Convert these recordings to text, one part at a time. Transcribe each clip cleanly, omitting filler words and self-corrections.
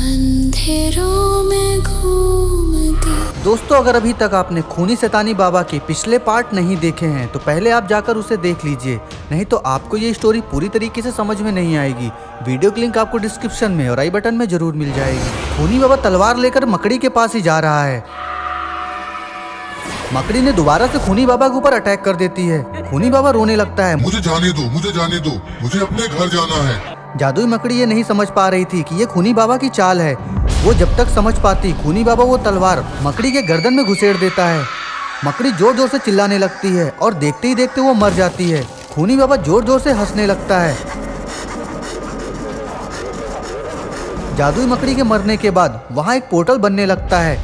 अंधेरों में घूमती। दोस्तों, अगर अभी तक आपने खूनी शैतानी बाबा के पिछले पार्ट नहीं देखे हैं तो पहले आप जाकर उसे देख लीजिए, नहीं तो आपको ये स्टोरी पूरी तरीके से समझ में नहीं आएगी। वीडियो की लिंक आपको डिस्क्रिप्शन में और आई बटन में जरूर मिल जाएगी। खूनी बाबा तलवार लेकर मकड़ी के पास ही जा रहा है। मकड़ी ने दोबारा से खूनी बाबा के ऊपर अटैक कर देती है। खूनी बाबा रोने लगता है। मुझे जाने दो, मुझे जाने दो, मुझे अपने घर जाना है। जादुई मकड़ी ये नहीं समझ पा रही थी कि ये खूनी बाबा की चाल है। वो जब तक समझ पाती, खूनी बाबा वो तलवार मकड़ी के गर्दन में घुसेड़ देता है। मकड़ी जोर जोर से चिल्लाने लगती है और देखते ही देखते वो मर जाती है। खूनी बाबा जोर जोर से हंसने लगता है। जादुई मकड़ी के मरने के बाद वहाँ एक पोर्टल बनने लगता है।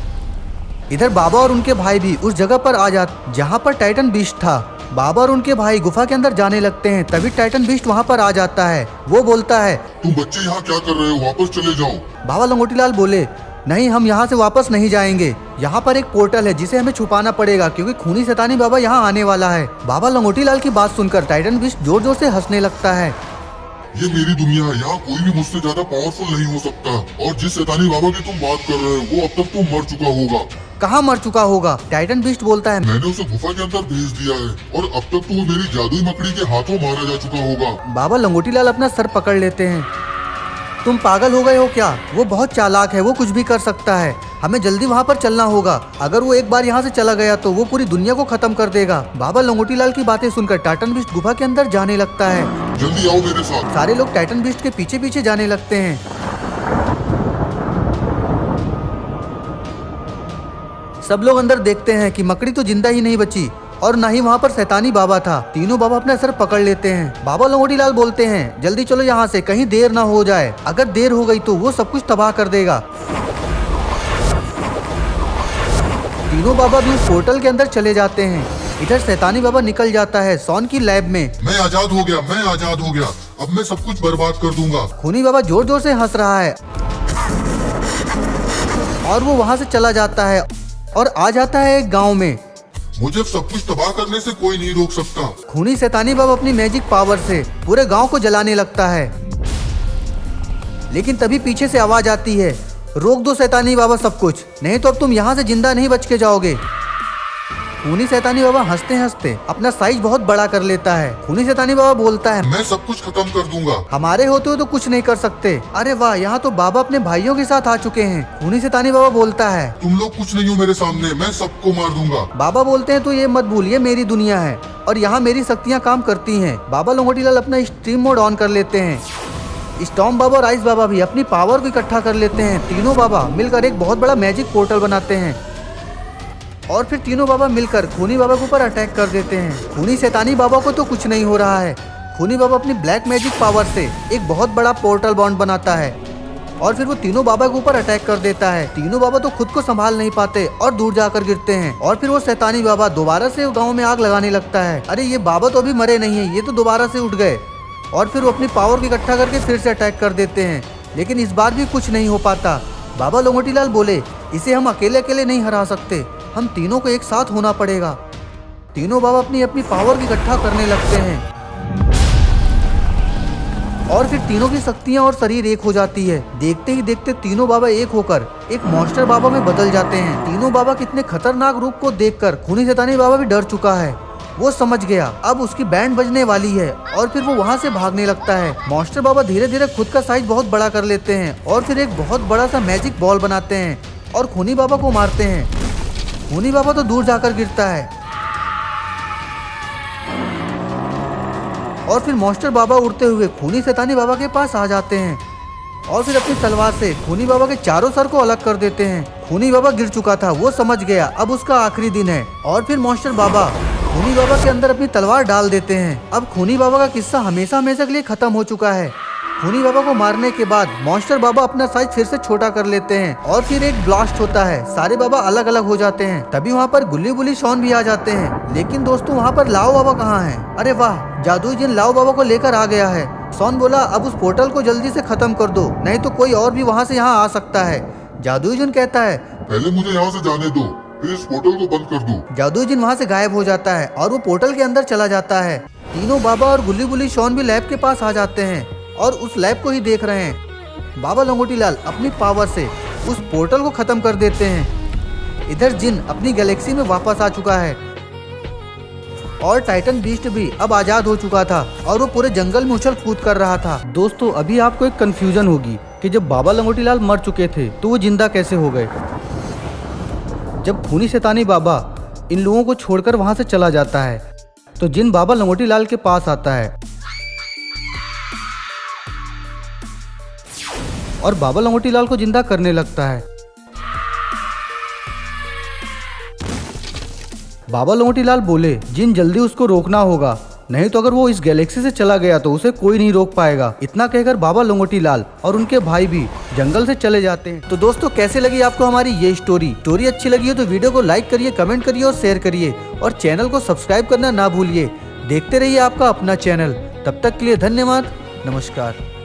इधर बाबा और उनके भाई भी उस जगह पर आ जाते जहाँ पर टाइटन बीस्ट था। बाबा और उनके भाई गुफा के अंदर जाने लगते हैं, तभी टाइटन बीस्ट वहाँ पर आ जाता है। वो बोलता है, तुम बच्चे यहाँ क्या कर रहे हो? वापस चले जाओ। बाबा लंगोटीलाल बोले, नहीं, हम यहाँ से वापस नहीं जाएंगे। यहाँ पर एक पोर्टल है जिसे हमें छुपाना पड़ेगा क्योंकि खूनी शैतानी बाबा यहाँ आने वाला है। बाबा लंगोटीलाल की बात सुनकर टाइटन बीस्ट जोर जोर से हंसने लगता है। ये मेरी दुनिया है, यहाँ कोई भी मुझसे ज्यादा पावरफुल नहीं हो सकता। और जिस शैतानी बाबा की तुम बात कर रहे हो वो अब तक तो मर चुका होगा। कहाँ मर चुका होगा? टाइटन बीस्ट बोलता है, मैंने उसे गुफा के अंदर भेज दिया है और अब तक तो वो मेरी जादुई मकड़ी के हाथों मारा जा चुका होगा। बाबा लंगोटीलाल अपना सर पकड़ लेते हैं। तुम पागल हो गए हो क्या? वो बहुत चालाक है, वो कुछ भी कर सकता है। हमें जल्दी वहाँ पर चलना होगा। अगर वो एक बार यहाँ से चला गया तो वो पूरी दुनिया को खत्म कर देगा। बाबा लंगोटीलाल की बातें सुनकर टाइटन बीस्ट गुफा के अंदर जाने लगता है। जल्दी आओ मेरे साथ। सारे लोग टाइटन बीस्ट के पीछे पीछे जाने लगते हैं। सब लोग अंदर देखते हैं कि मकड़ी तो जिंदा ही नहीं बची और ना ही वहाँ पर शैतानी बाबा था। तीनों बाबा अपना सर पकड़ लेते हैं। बाबा लंगोटीलाल बोलते हैं, जल्दी चलो यहाँ से, कहीं देर ना हो जाए। अगर देर हो गई तो वो सब कुछ तबाह कर देगा। तीनों बाबा भी उस पोर्टल के अंदर चले जाते हैं। इधर शैतानी बाबा निकल जाता है शॉन की लैब में। मैं आजाद हो गया, मैं आजाद हो गया। अब मैं सब कुछ बर्बाद कर दूंगा। खूनी बाबा जोर जोर से हंस रहा है और वो वहाँ से चला जाता है और आ जाता है एक गाँव में। मुझे सब कुछ तबाह करने से कोई नहीं रोक सकता। खूनी शैतानी बाबा अपनी मैजिक पावर से पूरे गांव को जलाने लगता है, लेकिन तभी पीछे से आवाज आती है, रोक दो शैतानी बाबा सब कुछ, नहीं तो अब तुम यहाँ से जिंदा नहीं बच के जाओगे। खूनी शैतानी बाबा हंसते हंसते अपना साइज बहुत बड़ा कर लेता है। खूनी शैतानी बाबा बोलता है, मैं सब कुछ खत्म कर दूंगा। हमारे होते हुए तो कुछ नहीं कर सकते। अरे वाह, यहाँ तो बाबा अपने भाइयों के साथ आ चुके हैं। खूनी शैतानी बाबा बोलता है, तुम लोग कुछ नहीं हो मेरे सामने, मैं सबको मार दूंगा। बाबा बोलते हैं, तो ये मत भूल, ये मेरी दुनिया है और यहाँ मेरी शक्तियाँ काम करती हैं। बाबा लंगोटीलाल अपना स्ट्रीम मोड ऑन कर लेते हैं। स्टॉर्म बाबा और आइस बाबा भी अपनी पावर को इकट्ठा कर लेते हैं। तीनों बाबा मिलकर एक बहुत बड़ा मैजिक पोर्टल बनाते हैं और फिर तीनों बाबा मिलकर खूनी बाबा के ऊपर अटैक कर देते हैं। खूनी शैतानी बाबा को तो कुछ नहीं हो रहा है। खूनी बाबा अपनी ब्लैक मैजिक पावर से एक बहुत बड़ा पोर्टल बॉन्ड बनाता है और फिर वो तीनों बाबा के ऊपर अटैक कर देता है। तीनों बाबा तो खुद को संभाल नहीं पाते और दूर जाकर गिरते हैं और फिर वो शैतानी बाबा दोबारा से गाँव में आग लगाने लगता है। अरे ये बाबा तो अभी मरे नहीं है, ये तो दोबारा से उठ गए और फिर वो अपनी पावर को इकट्ठा करके फिर से अटैक कर देते हैं, लेकिन इस बार भी कुछ नहीं हो पाता। बाबा लंगोटीलाल बोले, इसे हम अकेले अकेले नहीं हरा सकते, हम तीनों को एक साथ होना पड़ेगा। तीनों बाबा अपनी अपनी पावर इकट्ठा करने लगते हैं और फिर तीनों की शक्तियां और शरीर एक हो जाती है। देखते ही देखते तीनों बाबा एक होकर एक मॉन्स्टर बाबा में बदल जाते हैं। तीनों बाबा कितने खतरनाक रूप को देखकर खूनी शैतानी बाबा भी डर चुका है। वो समझ गया अब उसकी बैंड बजने वाली है और फिर वो वहाँ से भागने लगता है। मॉन्स्टर बाबा धीरे धीरे खुद का साइज बहुत बड़ा कर लेते हैं और फिर एक बहुत बड़ा सा मैजिक बॉल बनाते हैं और खूनी बाबा को मारते हैं। खूनी बाबा तो दूर जाकर गिरता है और फिर मॉन्स्टर बाबा उड़ते हुए खूनी शैतानी बाबा के पास आ जाते हैं और फिर अपनी तलवार से खूनी बाबा के चारों सर को अलग कर देते हैं। खूनी बाबा गिर चुका था, वो समझ गया अब उसका आखिरी दिन है और फिर मॉन्स्टर बाबा खूनी बाबा के अंदर अपनी तलवार डाल देते हैं। अब खूनी बाबा का किस्सा हमेशा हमेशा के लिए खत्म हो चुका है। खूनी बाबा को मारने के बाद मॉन्स्टर बाबा अपना साइज फिर से छोटा कर लेते हैं और फिर एक ब्लास्ट होता है। सारे बाबा अलग अलग हो जाते हैं। तभी वहाँ पर गुल्ली बुल्ली शॉन भी आ जाते हैं, लेकिन दोस्तों वहाँ पर लाओ बाबा कहाँ है? अरे वाह, जादुई जिन लाओ बाबा को लेकर आ गया है। शॉन बोला, अब उस पोर्टल को जल्दी से खत्म कर दो, नहीं तो कोई और भी वहाँ से यहाँ आ सकता है। जादुई जिन कहता है, पहले मुझे यहाँ से जाने दो, फिर इस पोर्टल को बंद कर दो। जादुई जिन वहाँ से गायब हो जाता है और वो पोर्टल के अंदर चला जाता है। तीनों बाबा और गुल्ली बुल्ली शॉन भी लैब के पास आ जाते हैं और उस लैब को ही देख रहे हैं। बाबा लंगोटी लाल अपनी पावर से उस पोर्टल को खत्म कर देते हैं। इधर जिन अपनी गैलेक्सी में वापस आ चुका है और टाइटन बीस्ट भी अब आजाद हो चुका था और वो पूरे जंगल में उछल कूद कर रहा था। दोस्तों अभी आपको एक कंफ्यूजन होगी कि जब बाबा लंगोटी लाल मर चुके थे तो वो जिंदा कैसे हो गए। जब खूनी शैतानी बाबा इन लोगों को छोड़कर वहां से चला जाता है तो जिन बाबा लंगोटी लाल के पास आता है और बाबा लंगोटी लाल को जिंदा करने लगता है। बाबा लंगोटी लाल बोले जिन जल्दी उसको रोकना होगा, नहीं तो अगर वो इस गैलेक्सी से चला गया तो उसे कोई नहीं रोक पाएगा। इतना कहकर बाबा लंगोटी लाल और उनके भाई भी जंगल से चले जाते हैं। तो दोस्तों कैसे लगी आपको हमारी ये स्टोरी अच्छी लगी हो तो वीडियो को लाइक करिए, कमेंट करिए और शेयर करिए और चैनल को सब्सक्राइब करना ना भूलिए। देखते रहिए आपका अपना चैनल। तब तक के लिए धन्यवाद, नमस्कार।